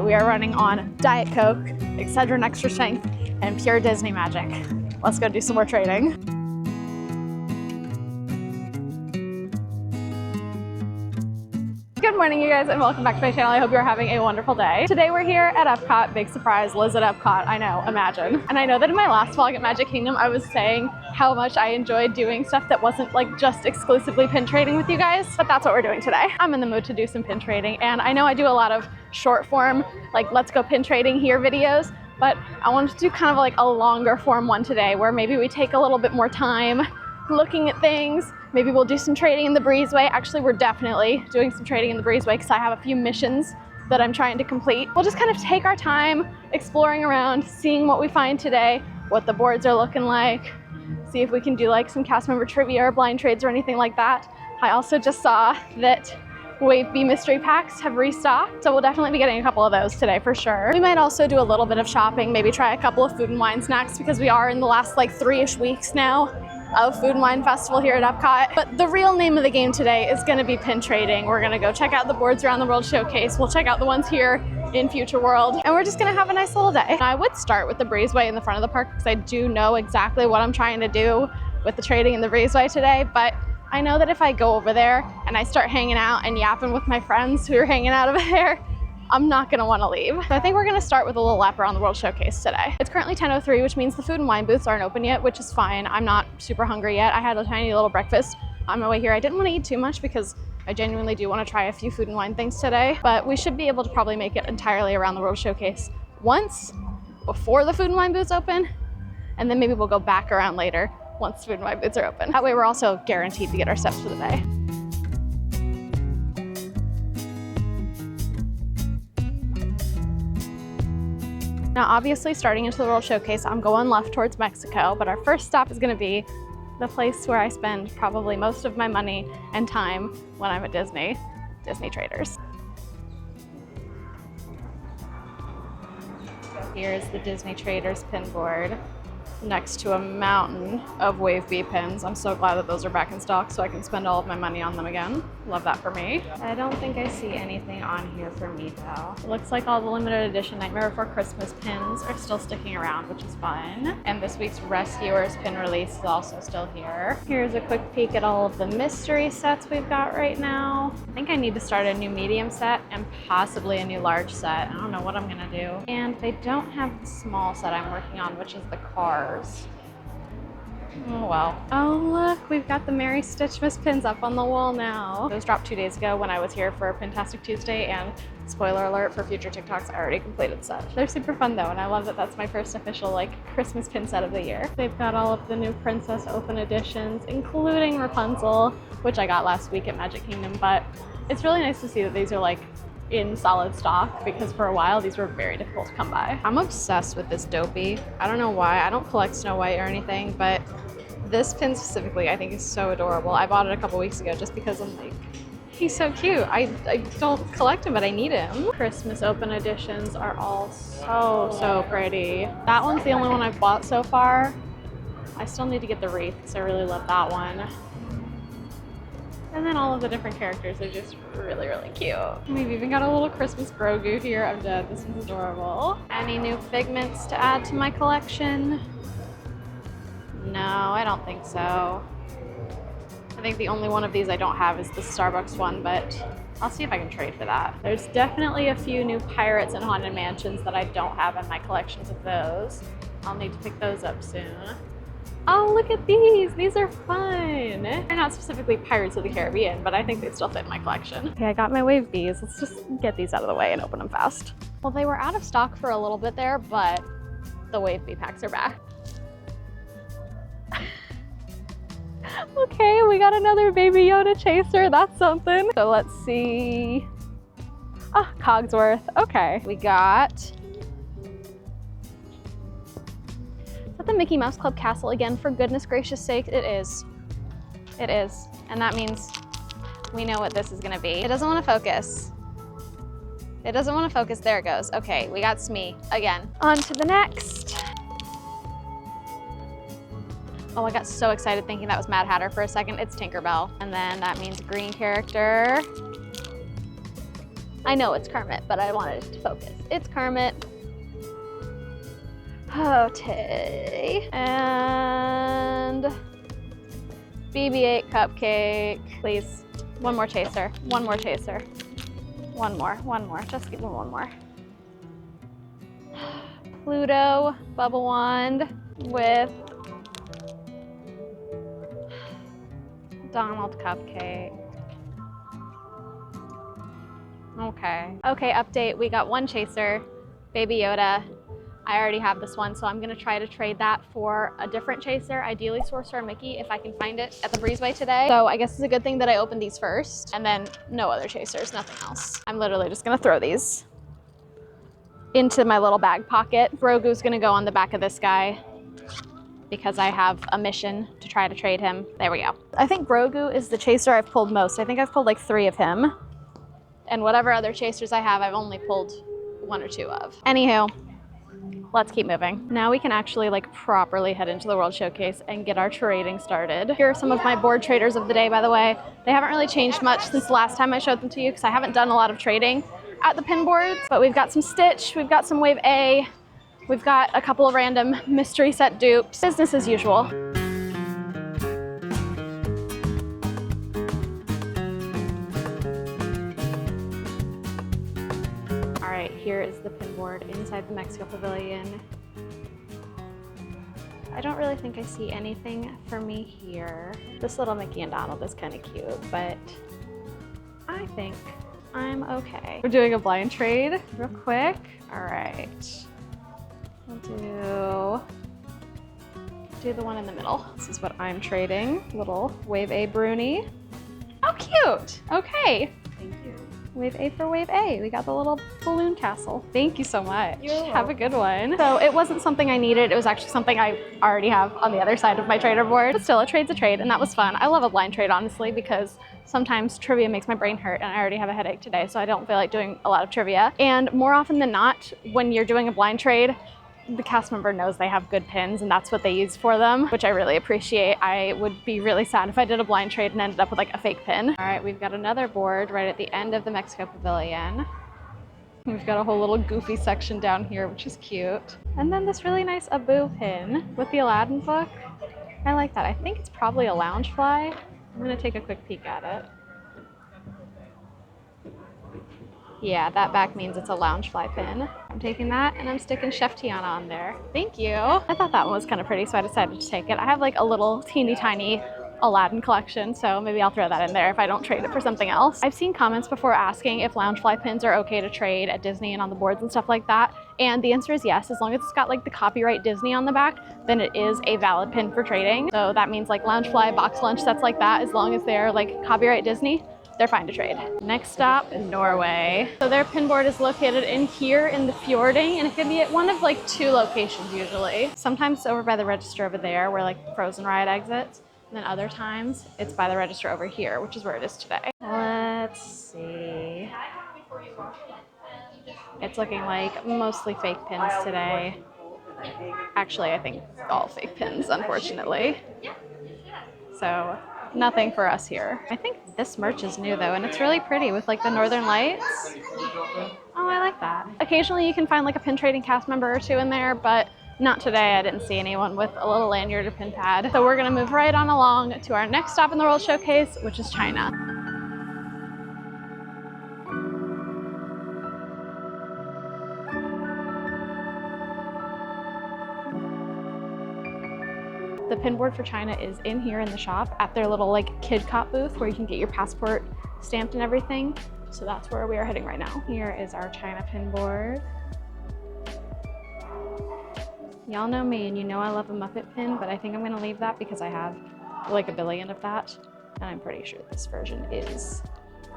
we are running on Diet Coke, Excedrin Extra Strength, and pure Disney magic. Let's go do some more trading. Good morning, you guys, and welcome back to my channel. I hope you're having a wonderful day. Today we're here at Epcot. Big surprise, Liz at Epcot. I know, imagine. And I know that in my last vlog at Magic Kingdom, I was saying how much I enjoyed doing stuff that wasn't like just exclusively pin trading with you guys, but that's what we're doing today. I'm in the mood to do some pin trading, and I know I do a lot of short form, like let's go pin trading here videos, but I wanted to do kind of like a longer form one today where maybe we take a little bit more time looking at things. Maybe we'll do some trading in the Breezeway. Actually, we're definitely doing some trading in the Breezeway because I have a few missions that I'm trying to complete. We'll just kind of take our time exploring around, seeing what we find today, what the boards are looking like, see if we can do like some cast member trivia or blind trades or anything like that. I also just saw that Wave B mystery packs have restocked, so we'll definitely be getting a couple of those today for sure. We might also do a little bit of shopping, maybe try a couple of food and wine snacks because we are in the last like 3-ish weeks now of Food and Wine Festival here at Epcot. But the real name of the game today is gonna be pin trading. We're gonna go check out the boards around the World Showcase. We'll check out the ones here in Future World, and we're just gonna have a nice little day. I would start with the Breezeway in the front of the park because I do know exactly what I'm trying to do with the trading in the Breezeway today, but I know that if I go over there and I start hanging out and yapping with my friends who are hanging out over there, I'm not gonna wanna leave. So I think we're gonna start with a little lap around the World Showcase today. It's currently 10:03, which means the food and wine booths aren't open yet, which is fine. I'm not super hungry yet. I had a tiny little breakfast on my way here. I didn't wanna eat too much because I genuinely do wanna try a few food and wine things today, but we should be able to probably make it entirely around the World Showcase once before the food and wine booths open, and then maybe we'll go back around later once food and wine booths are open. That way we're also guaranteed to get our steps for the day. Now, obviously, starting into the World Showcase, I'm going left towards Mexico, but our first stop is gonna be the place where I spend probably most of my money and time when I'm at Disney Traders. Here's the Disney Traders pin board next to a mountain of Wave B pins. I'm so glad that those are back in stock so I can spend all of my money on them again. Love that for me. I don't think I see anything on here for me though. It looks like all the limited edition Nightmare Before Christmas pins are still sticking around, which is fun. And this week's Rescuers pin release is also still here. Here's a quick peek at all of the mystery sets we've got right now. I think I need to start a new medium set and possibly a new large set. I don't know what I'm gonna do. And they don't have the small set I'm working on, which is the cars. Oh well. Oh look, we've got the Mary Stitchmas pins up on the wall now. Those dropped 2 days ago when I was here for Pintastic Tuesday, and spoiler alert for future TikToks, I already completed such. They're super fun though, and I love that that's my first official like Christmas pin set of the year. They've got all of the new Princess Open editions, including Rapunzel, which I got last week at Magic Kingdom, but it's really nice to see that these are like in solid stock because for a while these were very difficult to come by. I'm obsessed with this Dopey. I don't know why. I don't collect Snow White or anything, but this pin specifically I think is so adorable. I bought it a couple weeks ago just because I'm like, he's so cute. I don't collect him, but I need him. Christmas Open editions are all so pretty. That one's the only one I've bought so far. I still need to get the wreath because I really love that one. And then all of the different characters are just really cute. We've even got a little Christmas Grogu here. I'm dead. This is adorable. Any new figments to add to my collection? No, I don't think so. I think the only one of these I don't have is the Starbucks one, but I'll see if I can trade for that. There's definitely a few new Pirates and Haunted Mansions that I don't have in my collections of those. I'll need to pick those up soon. Oh, look at these. These are fun. They're not specifically Pirates of the Caribbean, but I think they still fit in my collection. Okay, I got my Wave Bs. Let's just get these out of the way and open them fast. Well, they were out of stock for a little bit there, but the Wave B packs are back. Okay, we got another Baby Yoda chaser. That's something. So let's see. Ah, Cogsworth. Okay. We got the Mickey Mouse Club castle again. For goodness gracious sake, it is. It is. And that means we know what this is gonna be. It doesn't wanna focus. It doesn't wanna focus. There it goes. Okay, we got Smee again. On to the next. Oh, I got so excited thinking that was Mad Hatter for a second. It's Tinkerbell. And then that means green character. I know it's Kermit, but I wanted it to focus. It's Kermit. Okay. And BB-8 cupcake. Please. One more chaser. One more chaser. One more. Just give me one more. Pluto bubble wand with Donald cupcake. Okay, update. We got one chaser, Baby Yoda. I already have this one, so I'm gonna try to trade that for a different chaser, ideally Sorcerer Mickey, if I can find it at the Breezeway today. So I guess it's a good thing that I opened these first, and then no other chasers, nothing else. I'm literally just gonna throw these into my little bag pocket. Grogu's gonna go on the back of this guy because I have a mission to try to trade him. There we go. I think Grogu is the chaser I've pulled most. I think I've pulled like 3 of him. And whatever other chasers I have, I've only pulled 1 or 2 of. Anywho, let's keep moving. Now we can actually like properly head into the World Showcase and get our trading started. Here are some of my board traders of the day, by the way. They haven't really changed much since the last time I showed them to you because I haven't done a lot of trading at the pin boards, but we've got some Stitch, we've got some Wave A, we've got a couple of random mystery set dupes. Business as usual. All right, here is the pin board inside the Mexico Pavilion. I don't really think I see anything for me here. This little Mickey and Donald is kind of cute, but I think I'm okay. We're doing a blind trade real quick. All right, we'll do the one in the middle. This is what I'm trading, little Wave A Bruni. Oh, cute, okay. Thank you. Wave A for Wave A. We got the little balloon castle. Thank you so much. You're welcome. Have a good one. So it wasn't something I needed. It was actually something I already have on the other side of my trader board. But still, a trade's a trade, and that was fun. I love a blind trade, honestly, because sometimes trivia makes my brain hurt, and I already have a headache today, so I don't feel like doing a lot of trivia. And more often than not, when you're doing a blind trade, the cast member knows they have good pins and that's what they use for them, which I really appreciate. I would be really sad if I did a blind trade and ended up with like a fake pin. All right, we've got another board right at the end of the Mexico Pavilion. We've got a whole little goofy section down here, which is cute. And then this really nice Abu pin with the Aladdin book. I like that. I think it's probably a Loungefly. I'm gonna take a quick peek at it. Yeah, that back means it's a Loungefly pin. I'm taking that and I'm sticking Chef Tiana on there. Thank you. I thought that one was kind of pretty, so I decided to take it. I have like a little teeny tiny Aladdin collection, so maybe I'll throw that in there if I don't trade it for something else. I've seen comments before asking if Loungefly pins are okay to trade at Disney and on the boards and stuff like that. And the answer is yes, as long as it's got like the copyright Disney on the back, then it is a valid pin for trading. So that means like Loungefly, box lunch, sets like that, as long as they're like copyright Disney, they're fine to trade. Next stop, Norway. So their pin board is located in here in the fjording, and it can be at one of like 2 locations usually. Sometimes it's over by the register over there where like Frozen Ride exits, and then other times it's by the register over here, which is where it is today. Let's see. It's looking like mostly fake pins today. Actually, I think all fake pins, unfortunately. So nothing for us here. I think this merch is new though, and it's really pretty with like the Northern Lights. Oh, I like that. Occasionally you can find like a pin trading cast member or 2 in there, but not today. I didn't see anyone with a little lanyard or pin pad. So we're gonna move right on along to our next stop in the World Showcase, which is China. The pin board for China is in here in the shop at their little like kid cop booth where you can get your passport stamped and everything. So that's where we are heading right now. Here is our China pin board. Y'all know me and you know I love a Muppet pin, but I think I'm gonna leave that because I have like a billion of that. And I'm pretty sure this version is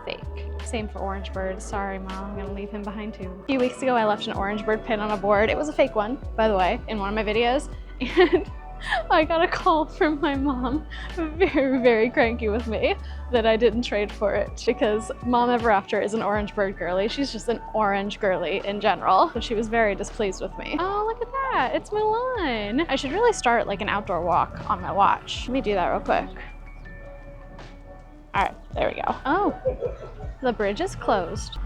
fake. Same for Orange Bird. Sorry, Mom, I'm gonna leave him behind too. A few weeks ago, I left an Orange Bird pin on a board. It was a fake one, by the way, in one of my videos. And I got a call from my mom, very, very cranky with me that I didn't trade for it because Mom Ever After is an Orange Bird girly. She's just an orange girly in general. So she was very displeased with me. Oh, look at that, it's Milan. I should really start like an outdoor walk on my watch. Let me do that real quick. All right, there we go. Oh, the bridge is closed.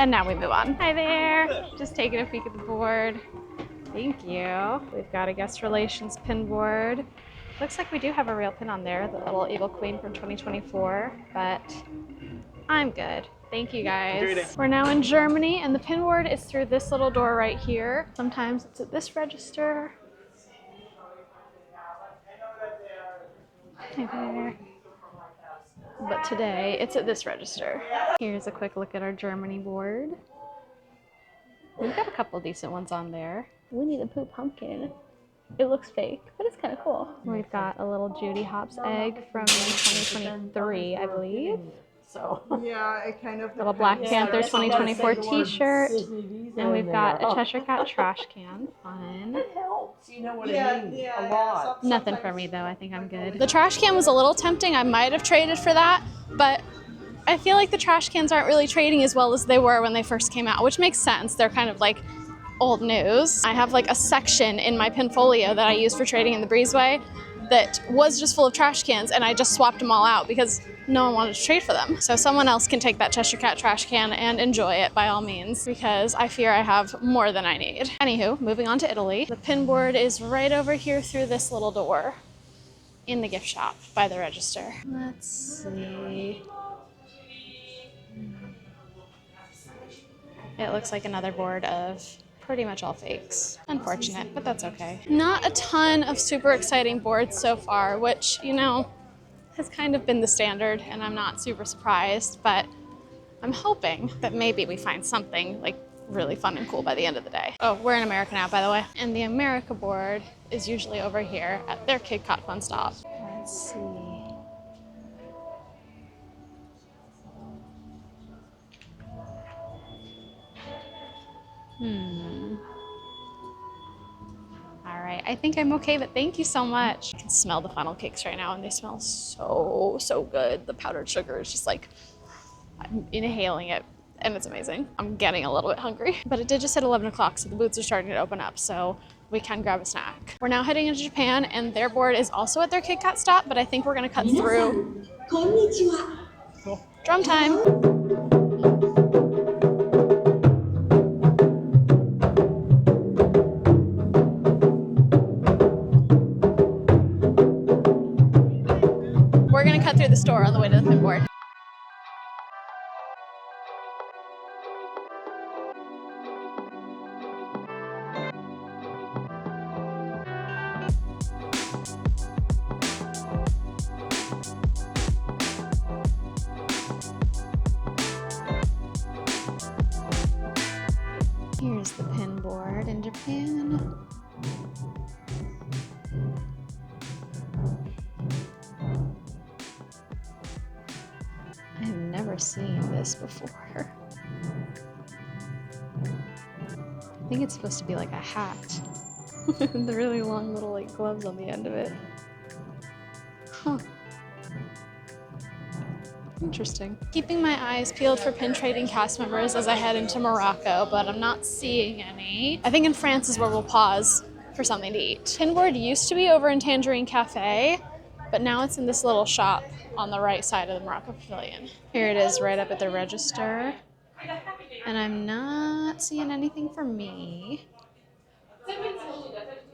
And now we move on. Hi there. Just taking a peek at the board. Thank you. We've got a guest relations pin board. Looks like we do have a real pin on there, the little Evil Queen from 2024, but I'm good. Thank you guys. We're now in Germany and the pin board is through this little door right here. Sometimes it's at this register. Hi there. But today it's at this register. Here's a quick look at our Germany board. We've got a couple decent ones on there. Winnie the Pooh pumpkin. It looks fake, but it's kind of cool. We've got a little Judy Hopps egg from 2023, I believe. So yeah, it kind of little Black Panther 2024 t-shirt. And we've got a Cheshire Cat trash can. Fun. It helps, you know what I mean? A lot. Nothing for me though, I think I'm good. The trash can was a little tempting. I might have traded for that, but I feel like the trash cans aren't really trading as well as they were when they first came out, which makes sense. They're kind of like old news. I have like a section in my Pinfolio that I use for trading in the Breezeway that was just full of trash cans, and I just swapped them all out because no one wanted to trade for them. So someone else can take that Cheshire Cat trash can and enjoy it by all means, because I fear I have more than I need. Anywho, moving on to Italy. The pin board is right over here through this little door in the gift shop by the register. Let's see. It looks like another board of pretty much all fakes. Unfortunate, but that's okay. Not a ton of super exciting boards so far, which, you know, has kind of been the standard, and I'm not super surprised, but I'm hoping that maybe we find something like really fun and cool by the end of the day. Oh, we're in America now, by the way. And the America board is usually over here at their Cape Cod Fun Stop. Let's see. All right, I think I'm okay, but thank you so much. I can smell the funnel cakes right now and they smell so good. The powdered sugar is just like, I'm inhaling it and it's amazing. I'm getting a little bit hungry, but it did just hit 11 o'clock, so the booths are starting to open up, so we can grab a snack. We're now heading into Japan and their board is also at their Kit Kat stop, but I think we're gonna cut through. Konnichiwa. Drum time. We're gonna cut through the store on the way to the pin board. Here's the pin board in Japan. I have never seen this before. I think it's supposed to be like a hat. The really long little like gloves on the end of it. Huh. Interesting. Keeping my eyes peeled for pin trading cast members as I head into Morocco, but I'm not seeing any. I think in France is where we'll pause for something to eat. Pinboard used to be over in Tangerine Cafe, but now it's in this little shop on the right side of the Morocco Pavilion. Here it is right up at the register. And I'm not seeing anything for me.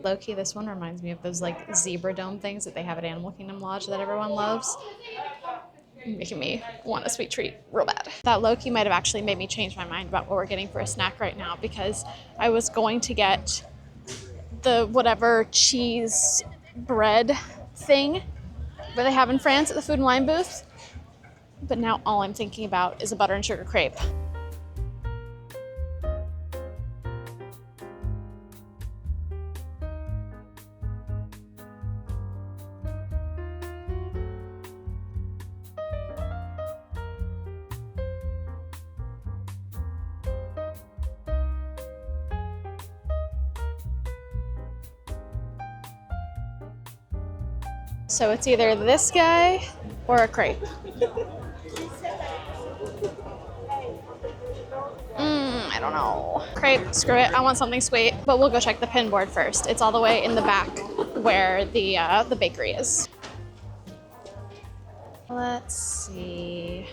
Low-key, this one reminds me of those like zebra dome things that they have at Animal Kingdom Lodge that everyone loves. Making me want a sweet treat real bad. That low-key might have actually made me change my mind about what we're getting for a snack right now, because I was going to get the whatever cheese bread thing that they have in France at the Food and Wine booth, but now all I'm thinking about is a butter and sugar crepe. So it's either this guy or a crepe. I don't know. Crepe, screw it, I want something sweet. But we'll go check the pin board first. It's all the way in the back where the bakery is. Let's see.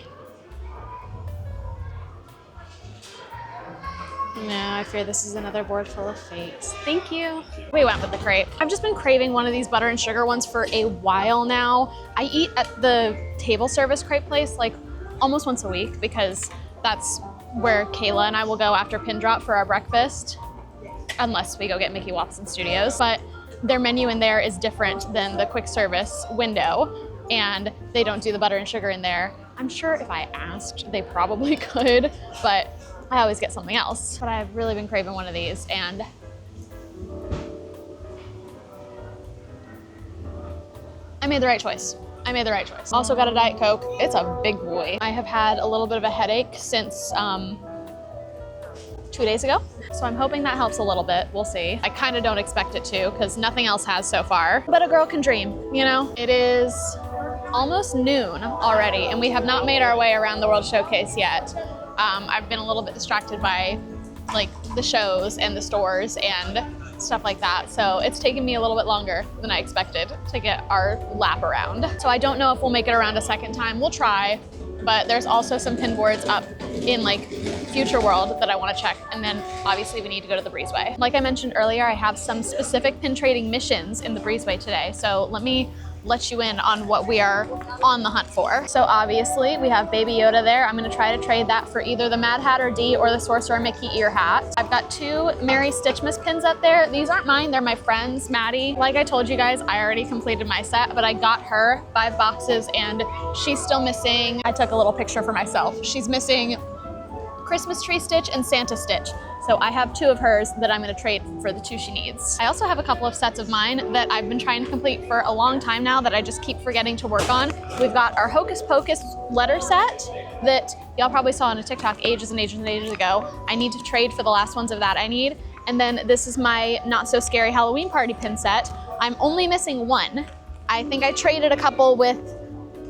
No, I fear this is another board full of fakes. Thank you. We went with the crepe. I've just been craving one of these butter and sugar ones for a while now. I eat at the table service crepe place like almost once a week because that's where Kayla and I will go after pin drop for our breakfast, unless we go get Mickey Watson Studios. But their menu in there is different than the quick service window, and they don't do the butter and sugar in there. I'm sure if I asked, they probably could, but I always get something else. But I've really been craving one of these, and I made the right choice. I made the right choice. Also got a Diet Coke. It's a big boy. I have had a little bit of a headache since 2 days ago. So I'm hoping that helps a little bit. We'll see. I kind of don't expect it to because nothing else has so far. But a girl can dream, you know? It is almost noon already and we have not made our way around the World Showcase yet. I've been a little bit distracted by like the shows and the stores and stuff like that. So it's taken me a little bit longer than I expected to get our lap around. So I don't know if we'll make it around a second time. We'll try, but there's also some pin boards up in like Future World that I want to check. And then obviously we need to go to the Breezeway. Like I mentioned earlier, I have some specific pin trading missions in the Breezeway today. So let me let you in on what we are on the hunt for. So obviously we have Baby Yoda there. I'm gonna try to trade that for either the Mad Hatter D or the Sorcerer Mickey ear hat. I've got 2 Mary Stitchmas pins up there. These aren't mine, they're my friend's, Maddie. Like I told you guys, I already completed my set, but I got her 5 boxes and she's still missing, I took a little picture for myself. She's missing Christmas tree stitch and Santa stitch. So I have 2 of hers that I'm gonna trade for the 2 she needs. I also have a couple of sets of mine that I've been trying to complete for a long time now that I just keep forgetting to work on. We've got our Hocus Pocus letter set that y'all probably saw on a TikTok ages and ages and ages ago. I need to trade for the last ones of that I need. And then this is my Not So Scary Halloween Party pin set. I'm only missing 1. I think I traded a couple with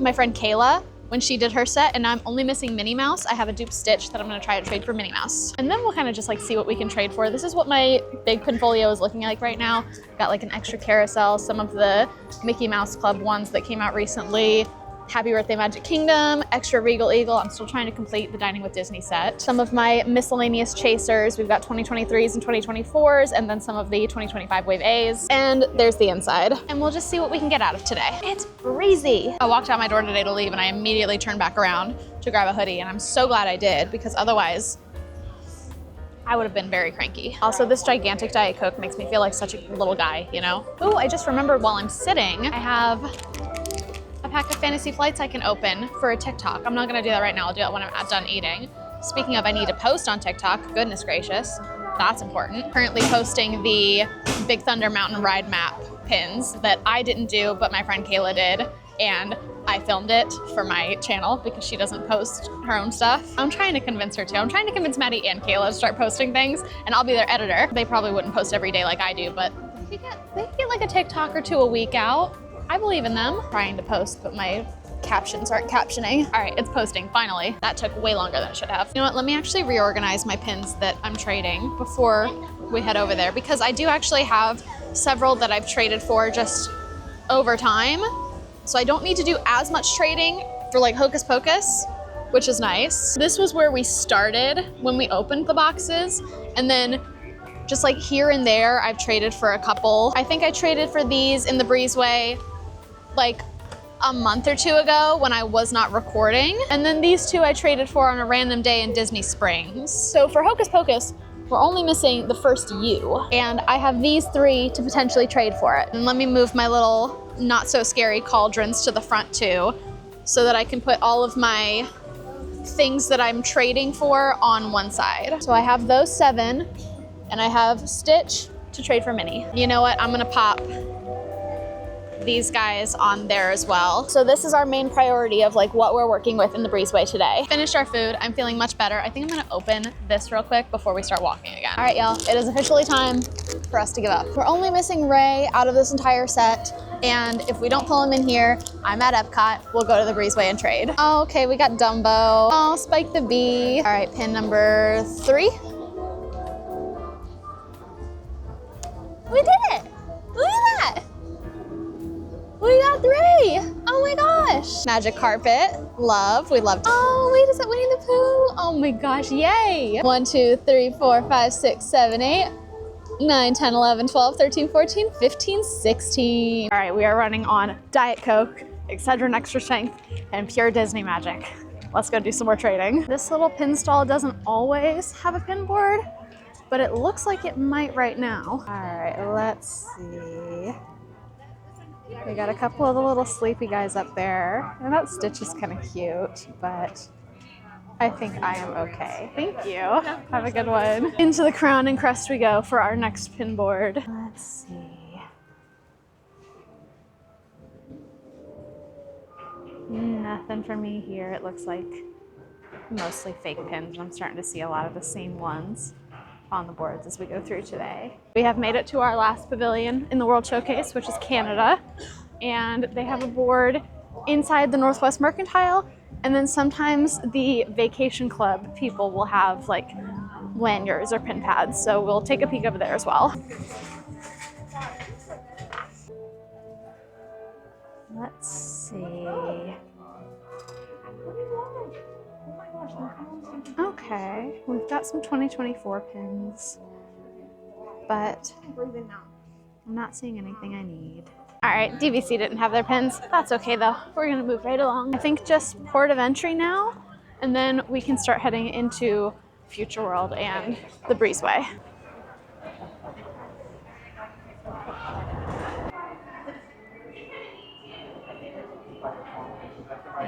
my friend Kayla when she did her set, and now I'm only missing Minnie Mouse. I have a dupe stitch that I'm gonna try to trade for Minnie Mouse. And then we'll kind of just like see what we can trade for. This is what my big pinfolio is looking like right now. Got like an extra carousel, some of the Mickey Mouse Club ones that came out recently, Happy Birthday Magic Kingdom, extra Regal Eagle. I'm still trying to complete the Dining with Disney set. Some of my miscellaneous chasers. We've got 2023s and 2024s, and then some of the 2025 Wave A's. And there's the inside. And we'll just see what we can get out of today. It's breezy. I walked out my door today to leave and I immediately turned back around to grab a hoodie, and I'm so glad I did because otherwise I would have been very cranky. Also, this gigantic Diet Coke makes me feel like such a little guy, you know? Oh, I just remembered while I'm sitting, I have a pack of fantasy flights I can open for a TikTok. I'm not gonna do that right now, I'll do it when I'm done eating. Speaking of, I need to post on TikTok, goodness gracious, that's important. Currently posting the Big Thunder Mountain Ride map pins that I didn't do, but my friend Kayla did, and I filmed it for my channel because she doesn't post her own stuff. I'm trying to convince her to. I'm trying to convince Maddie and Kayla to start posting things, and I'll be their editor. They probably wouldn't post every day like I do, but they get like a TikTok or 2 a week out. I believe in them. Trying to post, but my captions aren't captioning. All right, it's posting, finally. That took way longer than it should have. You know what, let me actually reorganize my pins that I'm trading before we head over there, because I do actually have several that I've traded for just over time. So I don't need to do as much trading for like Hocus Pocus, which is nice. This was where we started when we opened the boxes, and then just like here and there, I've traded for a couple. I think I traded for these in the Breezeway like a month or 2 ago when I was not recording. And then these 2 I traded for on a random day in Disney Springs. So for Hocus Pocus, we're only missing the first U. And I have these 3 to potentially trade for it. And let me move my little Not So Scary cauldrons to the front too, so that I can put all of my things that I'm trading for on one side. So I have those 7, and I have Stitch to trade for Minnie. You know what, I'm gonna pop these guys on there as well. So this is our main priority of like what we're working with in the Breezeway today. Finished our food, I'm feeling much better. I think I'm gonna open this real quick before we start walking again. All right, y'all, it is officially time for us to give up. We're only missing Ray out of this entire set, and if we don't pull him in here, I'm at Epcot, we'll go to the Breezeway and trade. Oh, okay, we got Dumbo. Oh, Spike the Bee. All right, pin number 3. We did it! Look at that! We got 3! Oh my gosh. Magic carpet. Love. We love. Oh, wait, is that Winnie the Pooh? Oh my gosh, yay. 1, 2, 3, 4, 5, 6, 7, 8, 9, 10, 11, 12, 13, 14, 15, 16. All right, we are running on Diet Coke, Excedrin Extra Strength, and pure Disney magic. Let's go do some more trading. This little pin stall doesn't always have a pin board, but it looks like it might right now. All right, let's see. We got a couple of the little sleepy guys up there. And that Stitch is kind of cute, but I think I am okay. Thank you. Have a good one. Into the Crown and Crest we go for our next pin board. Let's see. Nothing for me here. It looks like mostly fake pins. I'm starting to see a lot of the same ones on the boards as we go through today. We have made it to our last pavilion in the World Showcase, which is Canada, and they have a board inside the Northwest Mercantile, and then sometimes the vacation club people will have like lanyards or pin pads, so we'll take a peek over there as well. Let's see. Okay, we've got some 2024 pins, but I'm not seeing anything I need. All right, DVC didn't have their pins. That's okay though. We're gonna move right along. I think just port of entry now, and then we can start heading into Future World and the Breezeway.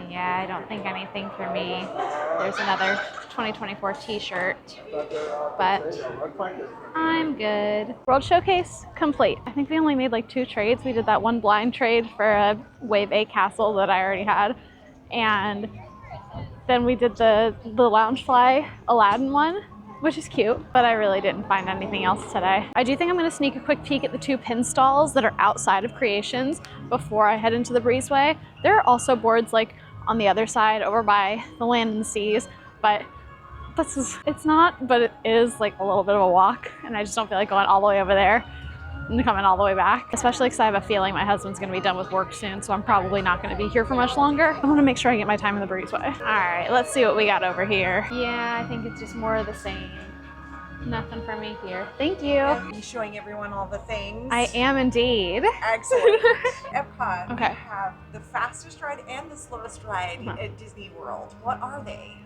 Yeah, I don't think anything for me. There's another 2024 t-shirt, but I'm good. World Showcase complete. I think we only made like 2 trades. We did that one blind trade for a Wave A castle that I already had, and then we did the Loungefly Aladdin one, which is cute, but I really didn't find anything else today. I do think I'm gonna sneak a quick peek at the 2 pin stalls that are outside of Creations before I head into the Breezeway. There are also boards like on the other side over by the Land and the Seas, but it's not, but it is like a little bit of a walk, and I just don't feel like going all the way over there and coming all the way back, especially because I have a feeling my husband's gonna be done with work soon, so I'm probably not gonna be here for much longer. I wanna make sure I get my time in the Breezeway. All right, let's see what we got over here. Yeah, I think it's just more of the same. Nothing for me here. Thank you. Are you showing everyone all the things? I am indeed. Excellent. Epcot, Okay. we have the fastest ride and the slowest ride at Disney World. What are they?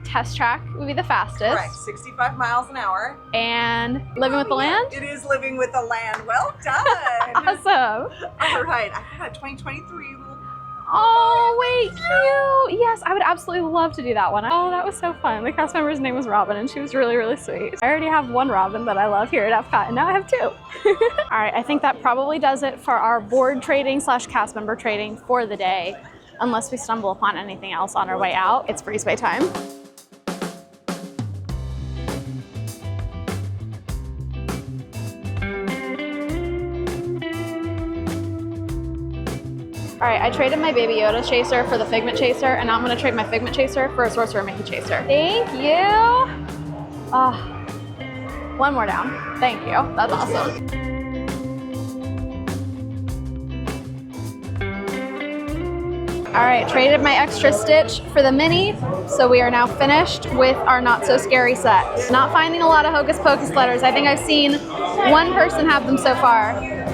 Test Track would be the fastest. Correct, 65 miles an hour. And Living with the Land? It is Living with the Land. Well done. Awesome. All right, I had a 2023 little. Oh, wait, cute. Yes, I would absolutely love to do that one. Oh, that was so fun. The cast member's name was Robin, and she was really, really sweet. I already have one Robin that I love here at Epcot, and now I have 2. All right, I think that probably does it for our board trading / cast member trading for the day, unless we stumble upon anything else on our way out. It's Breezeway time. All right, I traded my Baby Yoda chaser for the Figment chaser, and now I'm gonna trade my Figment chaser for a Sorcerer Mickey chaser. Thank you. One more down. Thank you. That's awesome. All right, traded my extra Stitch for the mini, so we are now finished with our Not So Scary set. Not finding a lot of Hocus Pocus letters. I think I've seen one person have them so far,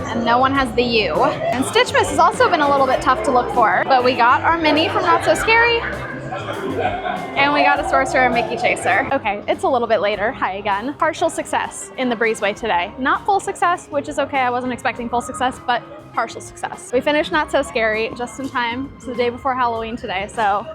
and no one has the U. And Stitchmas has also been a little bit tough to look for, but we got our mini from Not So Scary, and we got a Sorcerer Mickey chaser. Okay, it's a little bit later. Hi again. Partial success in the Breezeway today. Not full success, which is okay. I wasn't expecting full success, but partial success. We finished Not So Scary just in time. It's the day before Halloween today, so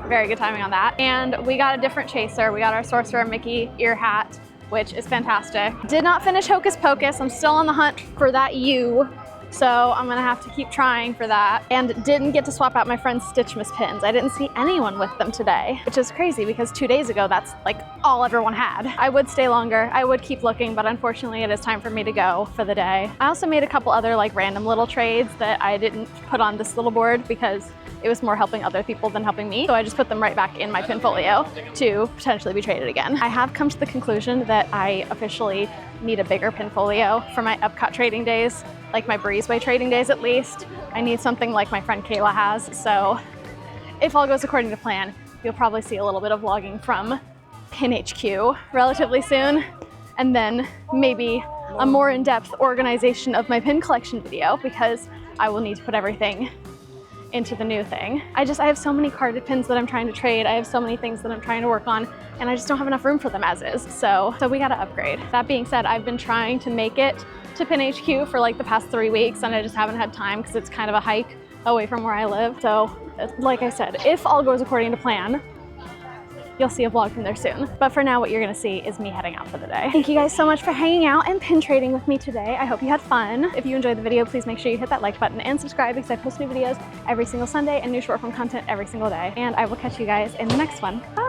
very good timing on that. And we got a different chaser. We got our Sorcerer Mickey ear hat, which is fantastic. Did not finish Hocus Pocus. I'm still on the hunt for that U, so I'm gonna have to keep trying for that. And didn't get to swap out my friend's Stitchmas pins. I didn't see anyone with them today, which is crazy because 2 days ago, that's like all everyone had. I would stay longer, I would keep looking, but unfortunately it is time for me to go for the day. I also made a couple other like random little trades that I didn't put on this little board because it was more helping other people than helping me. So I just put them right back in my pinfolio to potentially be traded again. I have come to the conclusion that I officially need a bigger pinfolio for my Epcot trading days, like my Breezeway trading days at least. I need something like my friend Kayla has. So if all goes according to plan, you'll probably see a little bit of vlogging from Pin HQ relatively soon. And then maybe a more in-depth organization of my pin collection video, because I will need to put everything into the new thing. I have so many carded pins that I'm trying to trade. I have so many things that I'm trying to work on, and I just don't have enough room for them as is. So we gotta upgrade. That being said, I've been trying to make it to Pin HQ for like the past 3 weeks, and I just haven't had time because it's kind of a hike away from where I live. So like I said, if all goes according to plan, you'll see a vlog from there soon. But for now, what you're gonna see is me heading out for the day. Thank you guys so much for hanging out and pin trading with me today. I hope you had fun. If you enjoyed the video, please make sure you hit that like button and subscribe, because I post new videos every single Sunday and new short form content every single day. And I will catch you guys in the next one. Bye.